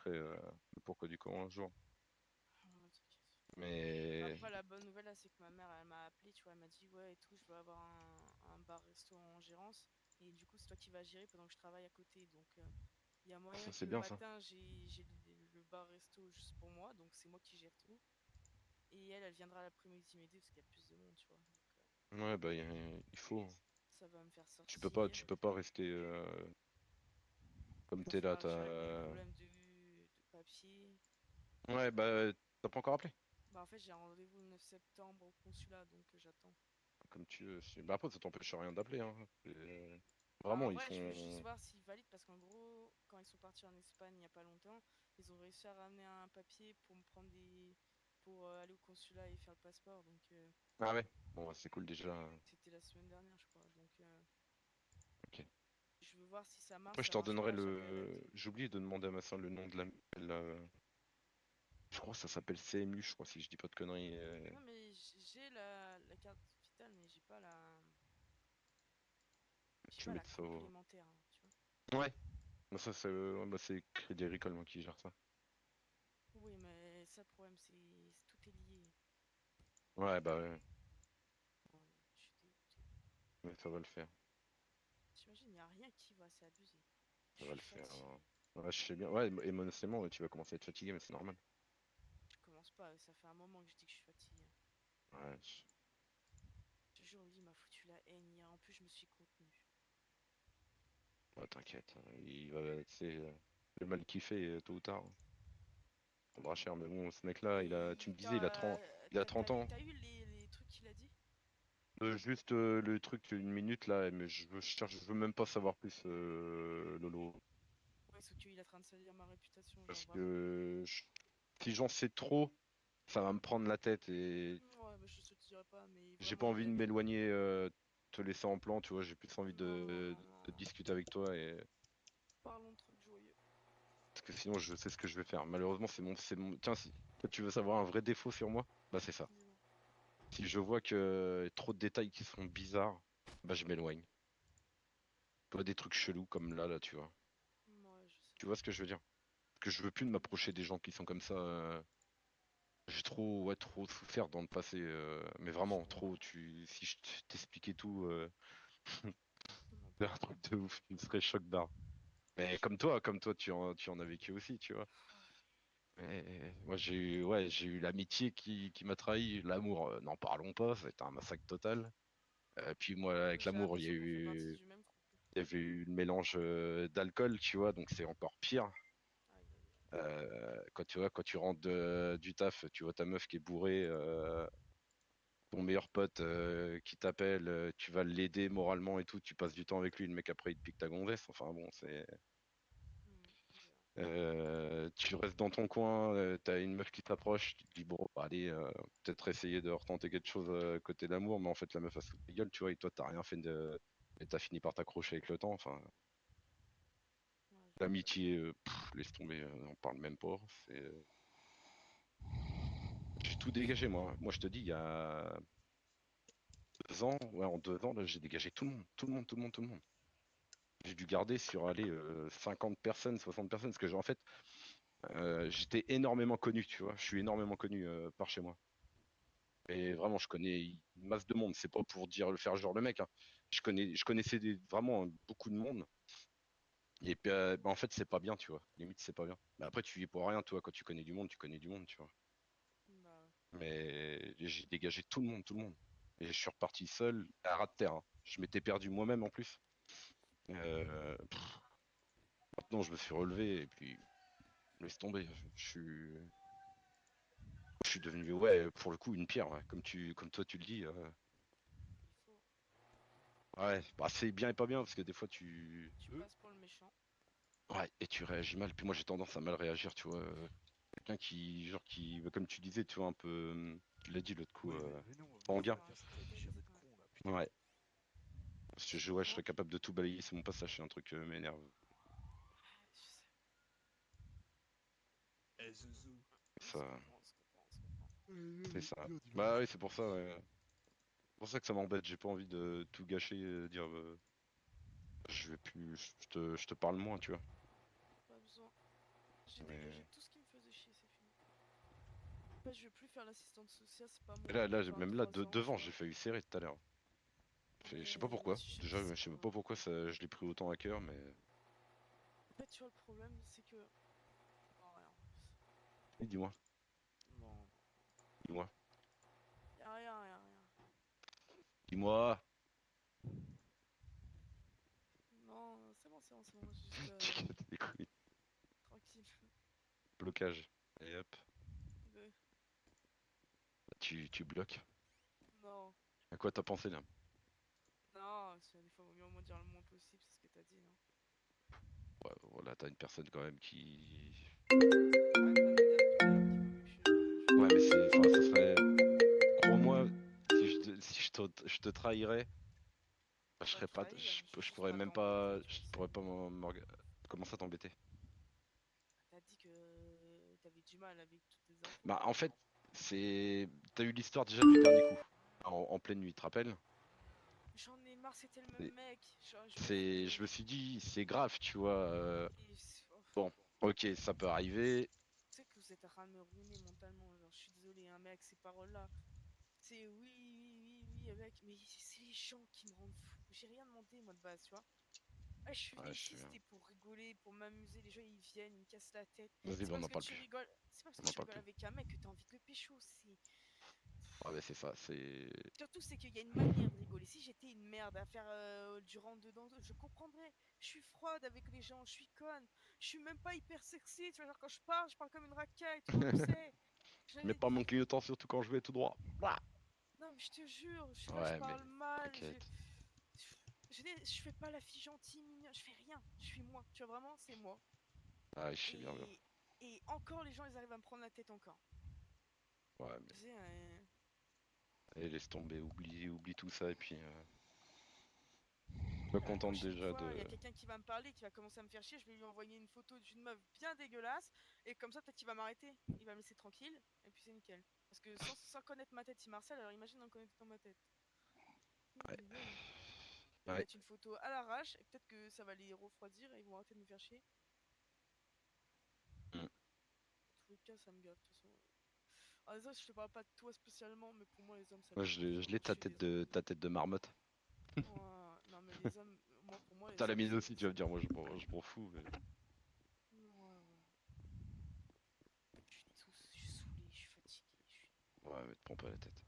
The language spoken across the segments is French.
t'expliquerai le pourquoi du comment un jour. Ouais, t'inquiète. Mais Après, la bonne nouvelle, là, c'est que ma mère, elle m'a appelé, tu vois, elle m'a dit, ouais, et tout, je veux avoir un bar-resto en gérance. Et du coup, c'est toi qui vas gérer pendant que je travaille à côté. Donc, il y a ça moyen c'est que le bien ça. matin, j'ai le bar-resto juste pour moi. Donc, c'est moi qui gère tout. Et elle viendra l'après-midi m'aider parce qu'il y a plus de monde, tu vois. Donc, Ouais, bah il faut. ça va me faire Tu sortir. peux pas rester comme Il va t'es là. falloir que je règle mes problèmes de papier. Ouais, bah t'as pas encore appelé. Bah, en fait, j'ai un rendez-vous le 9 septembre au consulat, donc j'attends. Comme tu veux. Bah après, ça t'empêche rien d'appeler. Hein. Bah, en Vraiment, ils vrai, je veux juste sont. voir s'ils valident parce qu'en gros, quand ils sont partis en Espagne il n'y a pas longtemps, ils ont réussi à ramener un papier pour me prendre des. Pour aller au consulat et faire le passeport. Donc, Ah ouais. Bon, bah, c'est cool déjà. c'était la semaine dernière, je crois. Donc, Ok. je veux voir si ça marche. Après, je Ça te marche redonnerai pas, j'appelle le. l'accueil. J'ai oublié de demander à ma soeur le nom de la- Je crois que ça s'appelle CMU, je crois, si je dis pas de conneries. Non, mais j'ai la carte vitale, mais j'ai Tu pas mets la ça au. complémentaire, hein, tu vois. Ouais. Bah, ça, c'est ouais, bah, c'est Crédit Agricole, moi, qui gère ça. Oui, mais ça, le problème, c'est tout est lié. Ouais, bah ouais. Oh, je suis dégoûtée. Mais ça va le faire. T'imagines, il n'y a rien qui va, c'est abusé. Je Ça va suis le faire. Hein. fatiguée. Ouais, je sais bien. Ouais, émotionnellement, ouais, tu vas commencer à être fatigué, mais c'est normal. Je commence pas, ça fait un moment que je dis que je suis fatiguée. Ouais. Ce jour, lui, il m'a foutu la haine hier. En plus, je me suis contenue. Ouais, t'inquiète. Il va, tu sais, le mal qu'il fait, tôt ou tard. Il prendra cher. Mais bon, ce mec-là, tu me disais, il a 30 ans. T'as eu les trucs qu'il a dit? Juste le truc, une minute là, mais je veux même pas savoir plus, Lolo. Ouais, sauf qu'il est en train de salir ma réputation, genre Parce vraiment. que si j'en sais trop, ça va me prendre la tête et Ouais, mais je te dirais pas, mais j'ai pas vraiment, envie de m'éloigner, te laisser en plan, tu vois. J'ai plus envie Non, non, non, de non. discuter avec toi et Parlons de trucs joyeux. parce que sinon je sais ce que je vais faire. Malheureusement, Tiens, si toi, tu veux savoir un vrai défaut sur moi, bah c'est ça. Dis-moi. Si je vois que trop de détails qui sont bizarres, bah je m'éloigne. Pas des trucs chelous comme là, tu vois. Ouais, je sais. Tu vois ce que je veux dire? Parce que je veux plus de Oui, je m'approcher des vois. gens qui sont comme ça. J'ai trop, ouais, trop souffert dans le passé, mais Je vraiment trop. comprends. Si je t'expliquais tout, Non, c'est pas un moi. truc de ouf, tu serais choc d'art. Mais comme toi, tu en as vécu aussi, tu vois. Moi, j'ai eu l'amitié qui m'a trahi, l'amour, n'en parlons pas, c'était un massacre total. Puis moi, avec J'ai l'amour, l'impression qu'on fait partie du même couple. il y avait eu le mélange d'alcool, tu vois, donc c'est encore pire. Aïe, aïe, aïe. Quand tu rentres du taf, tu vois ta meuf qui est bourrée, ton meilleur pote qui t'appelle, tu vas l'aider moralement et tout, tu passes du temps avec lui, le mec après il te pique ta gonzesse. Enfin bon, C'est vrai. tu restes dans ton coin, t'as une meuf qui t'approche, tu te dis bon, bah, allez, peut-être essayer de retenter quelque chose côté d'amour, mais en fait la meuf a sous ta gueule, tu vois, et toi t'as rien fait et t'as fini par t'accrocher avec le temps. Enfin, Ouais, je vois. l'amitié, laisse tomber, on parle même pas. J'ai tout dégagé moi. Moi je te dis, il y a 2 ans, ouais, en 2 ans, là, j'ai dégagé tout le monde, tout le monde, tout le monde, tout le monde. J'ai dû garder sur aller 50 personnes, 60 personnes, parce que en fait, j'étais énormément connu, tu vois. Je suis énormément connu par chez moi. Et vraiment, je connais une masse de monde. C'est pas pour dire le faire genre le mec. Hein. Je connaissais vraiment beaucoup de monde. Et puis, bah, en fait, c'est pas bien, tu vois. Limite, c'est pas bien. Mais après, tu y es pour rien, toi. Quand tu connais du monde, tu connais du monde, tu vois. Bah ouais. Mais j'ai dégagé tout le monde, tout le monde. Et je suis reparti seul, à ras de terre. Hein. Je m'étais perdu moi-même en plus. Pff, maintenant, je me suis relevé et puis laisse tomber. Je suis devenu, ouais, pour le coup, une pierre, ouais. Comme toi, tu le dis. Il faut. Ouais, bah, c'est bien et pas bien parce que des fois, Tu passes pour le méchant. ouais, et tu réagis mal. Puis moi, j'ai tendance à mal réagir, tu vois. Quelqu'un bah, comme tu disais, tu vois, un peu, tu l'as dit l'autre coup, Oui, mais non, moi je sanguin. vais Enfin, dire ça, je suis peut-être. jamais de Ouais. con là, putain. Ouais. Parce que Je ouais, je serais comprends. capable de tout balayer sur mon passage, c'est un truc m'énerve. Ouais, je sais. Eh, Zouzou. On se Ça, comprend, on se comprend, on se comprend. c'est ça. Viens, on y va, Bah viens, oui, on c'est y pour va. ça, ouais. C'est pour ça que ça m'embête. J'ai pas envie de tout gâcher, dire, je vais plus, je te parle moins, tu vois. Pas besoin. J'ai Mais dégagé tout ce qui me faisait chier, c'est fini. En fait, je vais plus faire l'assistante sociale, c'est pas là, mon là, même là, 23 ans, tu devant, j'ai vois. failli serrer tout à l'heure. Je sais pas Mais pourquoi. je Déjà, sais je sais pas. pas pourquoi ça, je l'ai pris autant à cœur, mais. En fait, tu vois, le problème, c'est que. Non, rien. Oui, dis-moi, Non, dis-moi, y'a rien, y'a rien. dis-moi. Non, c'est bon, juste Tu casses les couilles. tranquille. Blocage. Et hop, De... tu bloques. Non, À quoi t'as pensé là? non, des fois, il vaut mieux au moins dire le moins possible, c'est ce que t'as dit, non? Ouais, voilà, t'as une personne quand même qui. Arrête pas de me dire depuis tout à l'heure qu'il vaut mieux que je Ouais, mais bloque. c'est. Enfin, ça serait. Crois-moi, si je te trahirais, bah, je Pas serais pas. trahir, je veux Je juste pourrais pas même pas. t'embêter, tu Je vois, c'est pourrais tout. pas comment ça t'embêter? T'as dit que t'avais du mal avec toutes les infos, Bah, quoi. en fait, c'est. T'as eu l'histoire déjà du dernier coup. En pleine nuit, tu te rappelles? J'en ai marre, c'était le même mec. Je m'en C'est, je foutais. me suis dit, c'est grave, tu vois. Oh, Bon, ok, ça peut arriver. tu sais que vous êtes en train de me ruiner mentalement. Genre, je suis désolé, un mec, ces paroles-là. C'est oui, oui, oui, oui, mec. Mais c'est les gens qui me rendent fou. J'ai rien demandé, moi, de base, tu vois. Ah, je suis venu Ouais, je ici, sais bien. c'était pour rigoler, pour m'amuser. Les gens, ils viennent, ils me cassent la tête. Vas-y, C'est bah, pas on parce n'en que parle tu plus. rigoles. C'est pas parce On que n'en tu parle rigoles plus. avec un mec que t'as envie de le pécho. C'est. Ouais, bah, c'est ça, c'est. Surtout, c'est qu'il y a une manière de rigoler. Si j'étais une merde à faire du rentre-dedans, je comprendrais. Je suis froide avec les gens, je suis conne. Je suis même pas hyper sexy. Tu vois, genre quand je parle comme une racaille. Tout le monde le sait. Je mets Je- pas mon clignotant, surtout quand je vais tout droit. Ouah. Non, mais je te jure, là, je Ouais, mais parle mal. t'inquiète. Je fais pas la fille gentille, mignonne. Je fais rien. Je suis moi. Tu vois, vraiment, c'est moi. Ah, je sais bien. Et, et encore, les gens, ils arrivent à me prendre la tête encore. Ouais, mais Tu sais, allez, laisse tomber, oublie tout ça et puis sois la contente prochaine déjà fois, il y a de. quelqu'un qui va me parler, qui va commencer à me faire chier, je vais lui envoyer une photo d'une meuf bien dégueulasse, et comme ça, peut-être qu'il va m'arrêter. Il va me laisser tranquille, et puis c'est nickel. Parce que sans connaître ma tête, il Marcel, alors imagine en connaître dans ma tête. Ouais. Aïe, aïe. Il va Ouais. mettre une photo à l'arrache, et peut-être que ça va les refroidir, et ils vont arrêter de me faire chier. Mm. Dans tous les cas, ça me gave, de toute façon. Ah, ça, je te parle pas de toi spécialement, mais pour moi, les hommes, ça Moi, pue du cul, je hein. l'ai Je suis désolé. ta tête de marmotte. Non, mais les hommes, moi, pour moi, T'as les la hommes, mienne aussi, tu vas me dire, moi, je m'en fous. Ouais. Je suis saoulé, je suis fatigué. Ouais, mais te prends pas la tête.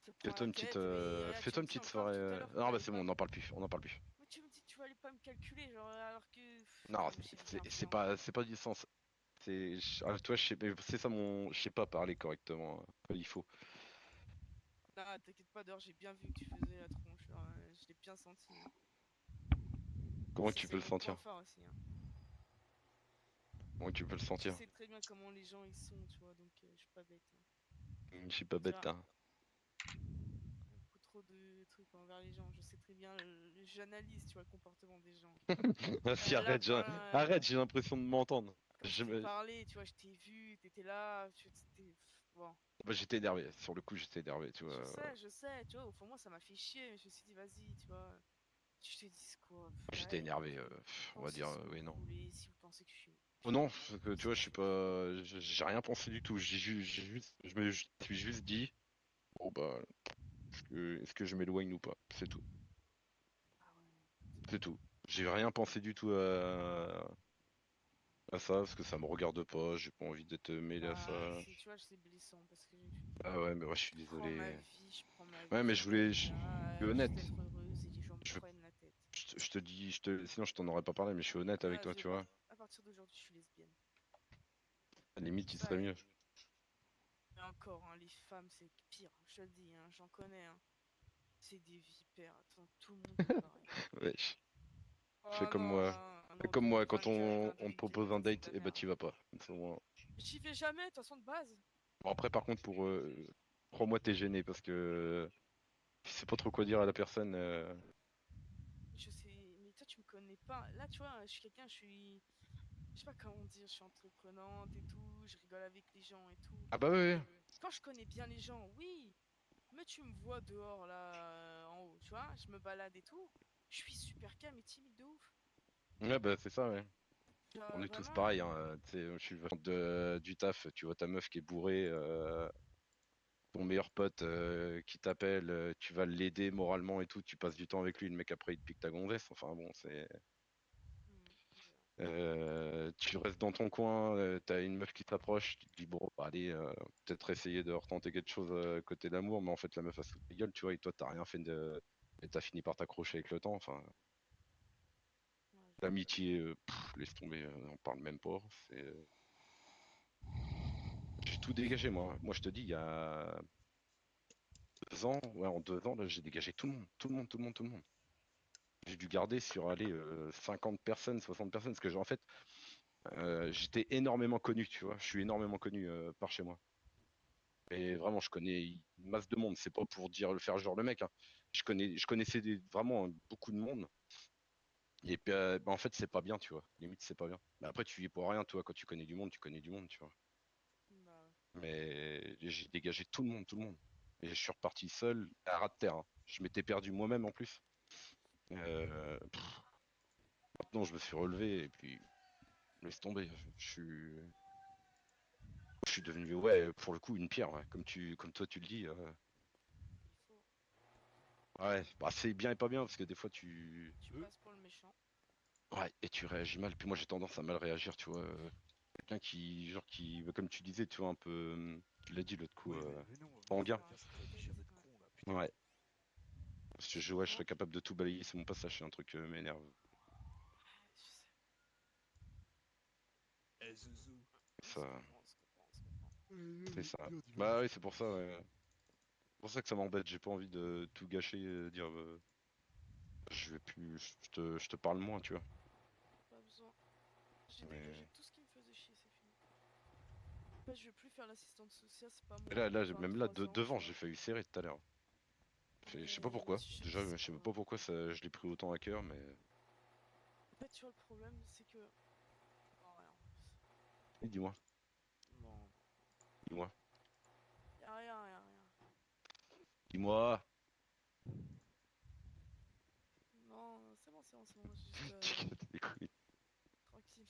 Je prends la tête, mais là, tu Fais-toi me une dis petite encore soirée. tout à l'heure que Non, bah t'allais c'est pas bon, on me. n'en parle plus, on n'en parle plus. Mais tu me dis que tu vas aller pas me calculer, genre, alors que. Non, Comme j'ai rien fait encore. c'est pas du sens. Toi, je sais, c'est ça mon, je sais pas parler correctement. Comme il faut. Non, t'inquiète pas, dehors, j'ai bien vu que tu faisais la tronche, genre, je l'ai bien senti, hein. Comment tu peux C'est le mon point sentir? fort aussi, hein. Comment tu peux le Je sentir? sais très bien comment les gens ils sont, tu vois, donc je suis pas bête, hein. Je suis pas Tu bête, vois, hein. beaucoup trop de trucs envers les gens. Je sais très bien, j'analyse, tu vois, le comportement des gens. Vas-y, Là, arrête, j'ai l'impression de m'entendre. quand je t'ai parlé, tu vois, je t'ai vu, t'étais là, bon. Bah, j'étais énervé. Sur le coup, j'étais énervé, tu vois. Je sais, tu vois, au fond, moi, ça m'a fait chier, mais je me suis dit, vas-y, tu vois, je te dis quoi, J'étais ouais, énervé. On va pensez dire, ce que oui, vous non. voulez, si vous pensez que Oh je suis non, nul, parce que tu pensez vois, je ce suis que vous voulez. pas, j'ai rien pensé du tout. Je me suis juste dit, bon bah, est-ce que je m'éloigne ou pas? C'est tout. Ah ouais, C'est tout. J'ai rien pensé du tout à ça, parce que ça me regarde pas, j'ai pas envie d'être mêlé à bah, ça. tu vois, c'est blessant, parce que Ah ouais, mais ouais, je suis je désolé. prends ma Ouais, vie, mais je m'éclate je suis là, je honnête. vais être heureuse, et les gens me Je, prennent la tête. je te dis, sinon je t'en aurais pas parlé, mais je suis honnête avec Ah, toi, tu vois. à partir d'aujourd'hui, je suis lesbienne. À la limite, il Ça serait y mieux. est. Et encore, hein, les femmes, c'est pire, je te le dis, hein, j'en connais, hein. C'est des vipères, attends, tout le monde est pareil. Wesh. Fais Oh comme moi. non, Fais non, comme moi, quand 2024, hein, on te propose 2024, un c'est de date, la et bah merde. t'y vas pas. Comme ça, au moins. J'y vais jamais, de toute façon, de base. Bon, après, par contre, crois-moi, t'es gêné parce que tu sais pas trop quoi dire à la personne. Je sais, mais toi, tu me connais pas. Là, tu vois, je suis quelqu'un, je sais pas comment dire, je suis entreprenante et tout, je rigole avec les gens et tout. Ah bah ouais. Quand je connais bien les gens, oui, mais tu me vois dehors, là, en haut, tu vois, je me balade et tout. Je suis super calme et timide de ouf. Ouais, bah c'est ça, ouais. Genre, On est tous vraiment, pareils, hein. Tu sais, je suis le genre du taf, tu vois ta meuf qui est bourrée, ton meilleur pote qui t'appelle, tu vas l'aider moralement et tout, tu passes du temps avec lui, le mec après il te pique ta gonzesse. Enfin bon, c'est. Tu restes dans ton coin, t'as une meuf qui t'approche, tu te dis bon, bah, allez, peut-être essayer de retenter quelque chose côté d'amour, mais en fait la meuf a sous ta gueule, tu vois, et toi t'as rien fait de. Et t'as fini par t'accrocher avec le temps. Enfin, je vois. l'amitié, laisse tomber, on parle même pas. J'ai tout dégagé moi. Moi je te dis, il y a 2 ans, ouais, en 2 ans, là, j'ai dégagé tout le monde, tout le monde, tout le monde, tout le monde. J'ai dû garder sur aller 50 personnes, 60 personnes, parce que en fait, j'étais énormément connu, tu vois. Je suis énormément connu par chez moi. Et vraiment, je connais une masse de monde. C'est pas pour dire le faire genre le mec, hein. Je connaissais vraiment beaucoup de monde. Et puis, bah, en fait, c'est pas bien, tu vois. Limite, c'est pas bien. Mais après, tu y es pour rien, toi. Quand tu connais du monde, tu connais du monde, tu vois. Bah, ouais. Mais j'ai dégagé tout le monde, tout le monde. Et je suis reparti seul à ras de terre, hein. Je m'étais perdu moi-même en plus. Pff, maintenant, je me suis relevé et puis laisse tomber. Je suis devenu, ouais, pour le coup, une pierre, ouais. Comme toi, tu le dis. Il faut. Ouais, bah, c'est bien et pas bien parce que des fois, tu. Tu passes pour le méchant. Ouais, et tu réagis mal. Puis moi, j'ai tendance à mal réagir, tu vois. Quelqu'un qui, genre, bah, comme tu disais, tu vois, un peu. Tu l'as dit l'autre coup, Oui, mais non, Il vas-y, faut sanguin. va un faire ce que peu tu d'aide. chiens de Ouais. con là, putain. Ouais. Parce que Je ouais, je comprends. serais capable de tout balayer sur mon passage. C'est un truc m'énerve. Ouais, je sais. Eh, Zouzou. On se Ça, comprend, on se comprend, on se comprend. c'est ça. Viens, on y va, Bah oui, vas-y, c'est viens, pour ça, vas-y. ouais. C'est pour ça que ça m'embête. J'ai pas envie de tout gâcher, dire. Je vais plus. Je te parle moins, tu vois. Pas besoin. J'ai dégagé Mais tout ce qui me faisait chier, c'est fini. En fait, je vais plus faire l'assistante sociale, c'est pas et moi là, à même là, 23 ans, tu devant, j'ai vois. failli serrer tout à l'heure. Je sais pas Mais moi, pourquoi. je Déjà, je sais sais pas. pas pourquoi ça, je l'ai pris autant à cœur, mais. En fait, tu vois, le problème, c'est que. Non, rien. Dis-moi, Non, dis-moi, y'a rien, y'a rien. dis-moi. Non, c'est bon, c'est bon, c'est bon. Juste Tu casses les couilles. tranquille.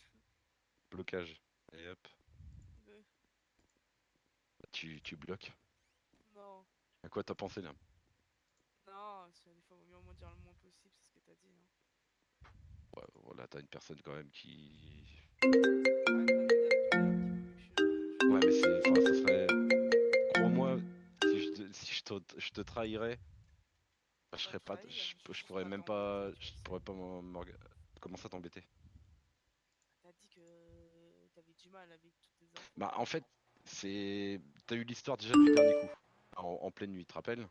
Blocage. Et hop, De... tu bloques. Non, À quoi t'as pensé là? non, des fois, il vaut mieux au moins dire le moins possible, c'est ce que t'as dit, non? Ouais, voilà, t'as une personne quand même qui. Arrête pas de me dire depuis tout à l'heure qu'il vaut mieux que je Ouais, mais bloque. c'est. Enfin, ça serait. Crois-moi, si je te trahirais, bah, je Pas serais pas. trahir, je veux Je juste pourrais pas même pas. t'embêter, tu Je vois, c'est pourrais tout. pas comment ça t'embêter? T'as dit que t'avais du mal avec toutes les infos. Bah, en fait, c'est. T'as eu l'histoire déjà du dernier coup. En pleine nuit, tu te rappelles?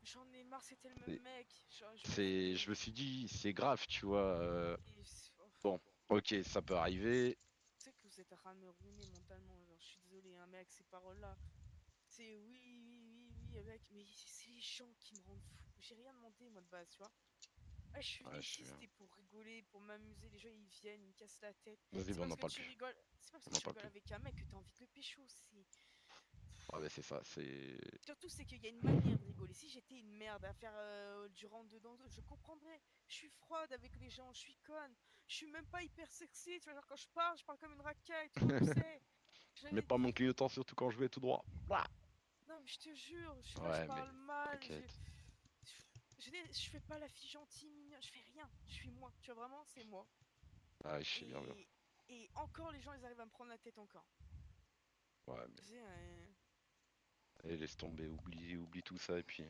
J'en ai marre, c'était le même mec. Genre, je me fais Je me des. suis dit, c'est grave, tu vois. Oh, Bon, ok, ça peut arriver. tu sais que vous êtes en train de me ruiner mentalement. Genre, je suis désolé, hein, mec, ces paroles-là. C'est oui, oui, oui, oui, mec. Mais c'est les gens qui me rendent fou. J'ai rien demandé, moi, de base, tu vois. Ouais, je suis venu Ouais, je ici, sais bien. c'était pour rigoler, pour m'amuser. Les gens, ils viennent, ils me cassent la tête. Vas-y, C'est bah, pas on parce n'en que parle tu plus. rigoles. C'est pas parce On que n'en tu parle rigoles plus. avec un mec que t'as envie de le pécho. C'est. Ouais, bah, c'est ça, c'est. Surtout, c'est qu'il y a une manière de rigoler. Si j'étais une merde à faire du rentre-dedans, je comprendrais. Je suis froide avec les gens, je suis conne. Je suis même pas hyper sexy. Tu vois, genre quand je parle comme une racaille. Tout le monde le sait. Je mets J'avais- pas mon clignotant, surtout quand je vais tout droit. Ouah. Non, mais je te jure, je suis là, je Ouais, mais parle mal. t'inquiète. Je fais pas la fille gentille, mignonne. Je fais rien. Je suis moi. Tu vois, vraiment, c'est moi. Ah, je sais bien, bien. Et, et encore, les gens, ils arrivent à me prendre la tête encore. Ouais, Tu sais, mais laisse tomber, oublie tout ça, et puis.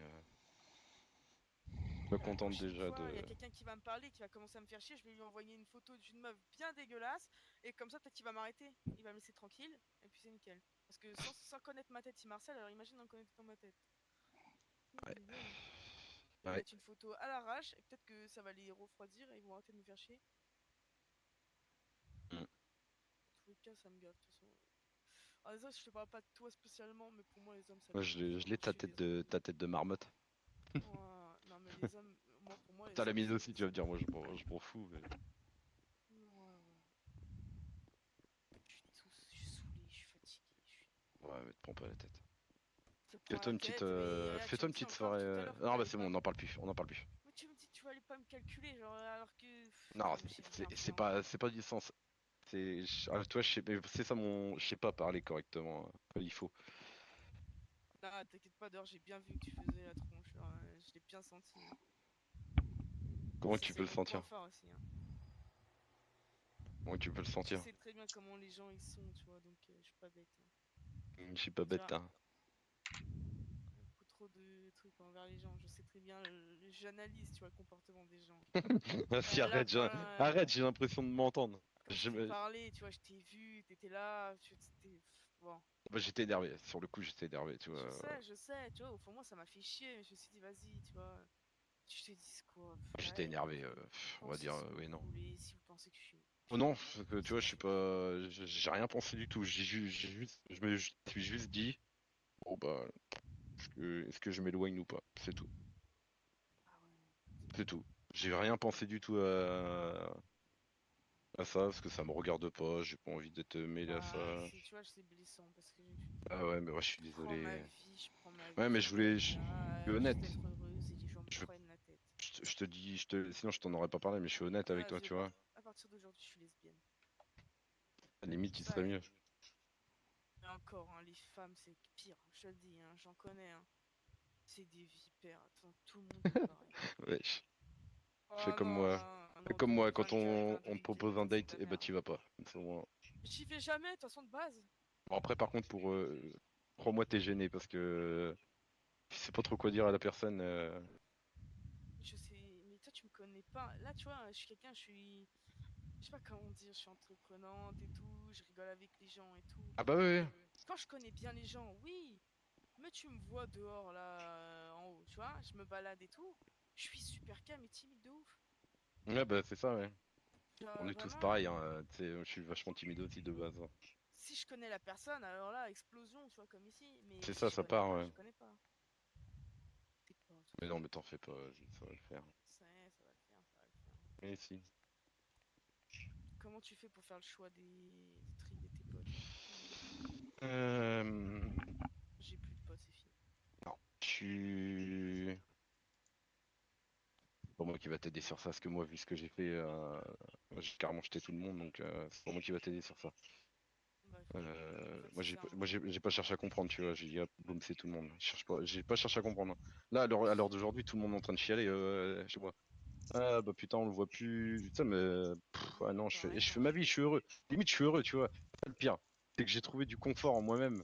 Sois la contente prochaine déjà fois, il y a de. quelqu'un qui va me parler, qui va commencer à me faire chier, je vais lui envoyer une photo d'une meuf bien dégueulasse, et comme ça, peut-être qu'il va m'arrêter. Il va me laisser tranquille, et puis c'est nickel. Parce que sans connaître ma tête, il Marcel, alors imagine en connaître dans ma tête. Ouais. Il va Ouais. mettre une photo à l'arrache, et peut-être que ça va les refroidir, et ils vont arrêter de me faire chier. Mm. Dans tous les cas, ça me gave, de toute façon. Ah, ça, je te parle pas de toi spécialement, mais pour moi, les hommes, ça Moi, pue du cul, je hein. l'ai Je suis désolé. ta tête de marmotte. Ouais, non, mais les hommes, moi, pour moi, T'as les la hommes, mienne aussi, tu vas me dire, moi, je m'en fous. Ouais, ouais. Je suis saoulé, je suis fatigué. Ouais, mais te prends pas la tête. Je prends la tête, mais là, tu Fais-toi me une dis petite encore soirée. tout à l'heure que Non, bah t'allais c'est pas bon, on me. n'en parle plus, on n'en parle plus. Mais tu me dis que tu vas aller pas me calculer, genre, alors que. Non, Non, mais j'ai rien c'est fait en vrai. c'est pas du sens. Toi, je sais, c'est ça mon, je sais pas parler correctement. Il faut. Non, t'inquiète pas, d'ailleurs, j'ai bien vu que tu faisais la tronche. Je l'ai bien senti, hein. Comment tu peux C'est le mon point sentir? fort aussi, hein. Comment tu peux le Je sentir? sais très bien comment les gens ils sont, tu vois, donc je suis pas bête, hein. Je suis pas Tu bête, vois, hein. beaucoup trop de trucs envers les gens. Je sais très bien, j'analyse, tu vois, le comportement des gens. Vas-y, Là, arrête, arrête, j'ai l'impression de m'entendre. quand je t'ai parlé, tu vois, je t'ai vu, t'étais là, bon. Bah, j'étais énervé. Sur le coup, j'étais énervé, tu vois. Je sais, tu vois, au fond, moi, ça m'a fait chier, mais je me suis dit, vas-y, tu vois, tu te dis quoi, J'étais ouais, énervé. On va pensez dire ce que oui, vous non. voulez, si vous pensez que Oh je suis non, méchant, parce que tu vois, je c'est suis pas, j'ai rien pensé du tout. Je me suis juste dit, bon bah, est-ce que je m'éloigne ou pas? C'est tout. ah ouais, C'est tout. J'ai rien pensé du tout à ça, parce que ça me regarde pas. J'ai pas envie d'être mêlé à bah, ça. tu vois, c'est blessant, parce que Ah ouais, mais ouais, je suis ma désolé. vie, je prends ma Ouais, mais vie comme je suis ça, j'essaie honnête. d'être heureuse et les gens me Je, prennent la tête. je te dis, sinon je t'en aurais pas parlé, mais je suis honnête avec toi, Vas-y, tu vois. à partir d'aujourd'hui, je suis lesbienne. À la limite, Tout il ça, serait mieux. et encore, hein, les femmes, c'est pire, je te le dis, hein, j'en connais, hein. C'est des vipères, attends, tout le monde est pareil. Wesh. Fais Oh comme non, moi. non, Fais non, comme moi, quand 2024, hein, on te 2024, propose un ça c'est de date, la et bah merde. t'y vas pas. C'est bon. J'y vais jamais, de toute façon, de base. Bon, après, par contre, crois-moi, t'es gêné parce que tu sais pas trop quoi dire à la personne. Je sais, mais toi, tu me connais pas. Là, tu vois, je suis quelqu'un, je sais pas comment dire, je suis entreprenante et tout, je rigole avec les gens et tout. Ah bah ouais. Quand je connais bien les gens, oui, mais tu me vois dehors, là, en haut, tu vois, je me balade et tout. Je suis super calme et timide de ouf. Ouais, ouais, bah c'est ça, ouais. On est tous Vraiment, pareils, hein. Tu sais, je suis vachement timide aussi de base, hein. si je connais la personne, alors là, explosion, tu vois, comme ici. Mais C'est si ça, je ça connais part, pas, ouais. je connais pas. T'es pas, de toute Mais façon. non, mais t'en fais pas, ça va le faire. Ça va le faire, ça va le faire. Mais si. Comment tu fais pour faire le choix de trier tes potes là? Euh... J'ai plus de potes, c'est fini. Non. C'est pas moi qui va t'aider sur ça, parce que moi, vu ce que j'ai fait, moi, j'ai carrément jeté tout le monde, donc c'est pas moi qui va t'aider sur ça. Bah, il faut pas. En fait, Moi, c'est ça, hein. j'ai pas cherché à comprendre, tu vois. J'ai dit, hop, boum, c'est tout le monde. Je cherche pas, j'ai pas cherché à comprendre. Là, à l'heure d'aujourd'hui, tout le monde est en train de chialer chez moi. Ah, bah putain, on le voit plus. Putain, mais. Ah non, Pareil, je fais ma pareil. vie, je suis heureux. Limite, je suis heureux, tu vois. C'est ça le pire. C'est que j'ai trouvé du confort en moi-même,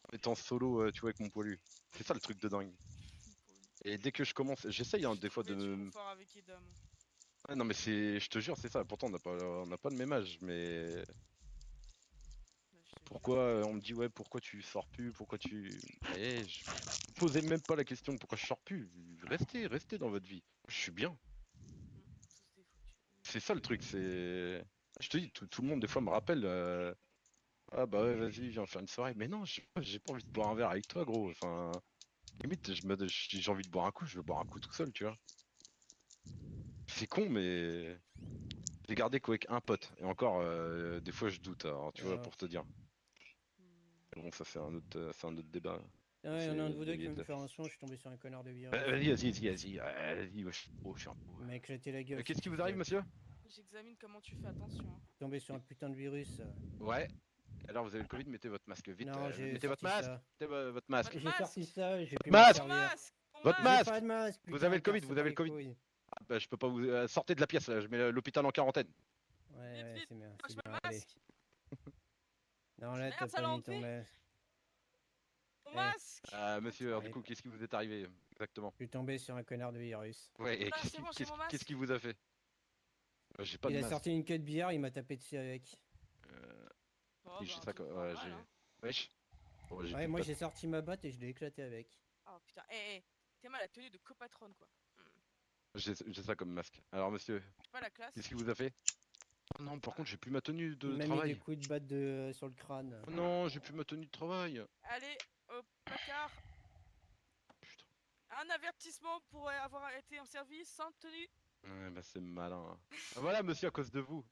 en étant solo, tu vois, avec mon poilu. C'est ça le truc de dingue. Pour lui. Et dès que je commence, j'essaye, hein, J'ai des fois de trouvé du me. confort avec Edam. Ah, non, mais je te jure, c'est ça. Pourtant, on n'a pas le même âge, mais Bah, je te jure. pourquoi on me dit, ouais, pourquoi tu sors plus, pourquoi tu. Eh, je posais même pas la question pourquoi je sors plus. Restez dans votre vie. Je suis bien. Tous des foutus. C'est ça le truc, c'est. Je te dis, tout le monde, des fois, me rappelle. Ah bah ouais, vas-y, viens faire une soirée. Mais non, j'ai pas envie de boire un verre avec toi, gros. Enfin, limite, j'ai envie de boire un coup, je veux boire un coup tout seul, tu vois. C'est con, mais j'ai gardé qu'avec un pote. Et encore, des fois, je doute, alors, tu vois, Ah, pour te dire. Hmm. Mais bon, ça, c'est un autre débat. Ça, il y en a un de c'est vous deux qui délié veut de me la faire un fille. son, je suis tombé sur un connard de virus. Vas-y, ouais, je suis un pro. Mec, j'étais la gueule si Qu'est-ce qui tu vous arrive, flippes. monsieur? J'examine comment tu fais attention, hein. Tombé sur un putain de virus. Ouais. Alors, vous avez le Covid, mettez votre masque vite. Non, j'ai Mettez votre sorti masque. ça. Mettez votre masque. Votre J'ai sorti masque! ça, j'ai pu m'en Masque! Ton servir. masque! Ton Votre J'ai masque! pas de masque! masque, Vous avez putain, le Covid, casse vous pas avez le les Covid. couilles. Bah, je peux pas vous. Sortez de la pièce, là, je mets l'hôpital en quarantaine. Ouais, Vite, ouais, vite! c'est Lâche bien, le allez. masque! Non, là, t'as Merde, ça pas l'a mis ton enlevé! masque. Ton Eh, masque! Monsieur, alors, du ouais, coup, qu'est-ce qui vous est arrivé exactement? je suis tombé sur un connard de virus. Ouais, et Là, c'est bon, j'ai mon qu'est-ce qui masque! vous a fait? J'ai pas Il de a masque. sorti une queue de bière, il m'a tapé dessus avec. Euh, Oh, si, bah, j'ai un ça truc quoi. Ouais, normal, j'ai. hein. Wesh. Bon, j'ai Ouais, plus de moi patte. j'ai sorti ma batte et je l'ai éclaté avec. Oh putain, t'es mal la tenue de copatron, quoi. J'ai ça comme masque. Alors, monsieur, C'est pas la qu'est-ce classe. qui vous a fait? Oh non, par contre, j'ai plus ma tenue Il de m'a mis des travail. coups de batte sur le crâne. Oh non, j'ai plus ma tenue de travail. Allez, au placard. Putain. Un avertissement pour avoir été en service sans tenue. Ouais, bah, c'est malin, hein. Ah, voilà, monsieur, à cause de vous.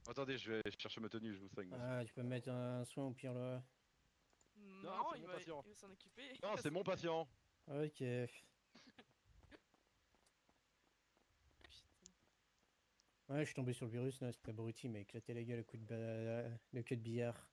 Attendez, je vais chercher ma tenue, je vous soigne, monsieur. Ah, tu peux me mettre un soin au pire là. Non, Non, c'est mon patient. il va s'en occuper. Non, c'est mon patient. Ok. Putain. Ouais, je suis tombé sur le virus, là, cet abruti m'a éclaté la gueule à coups de, de queue de billard.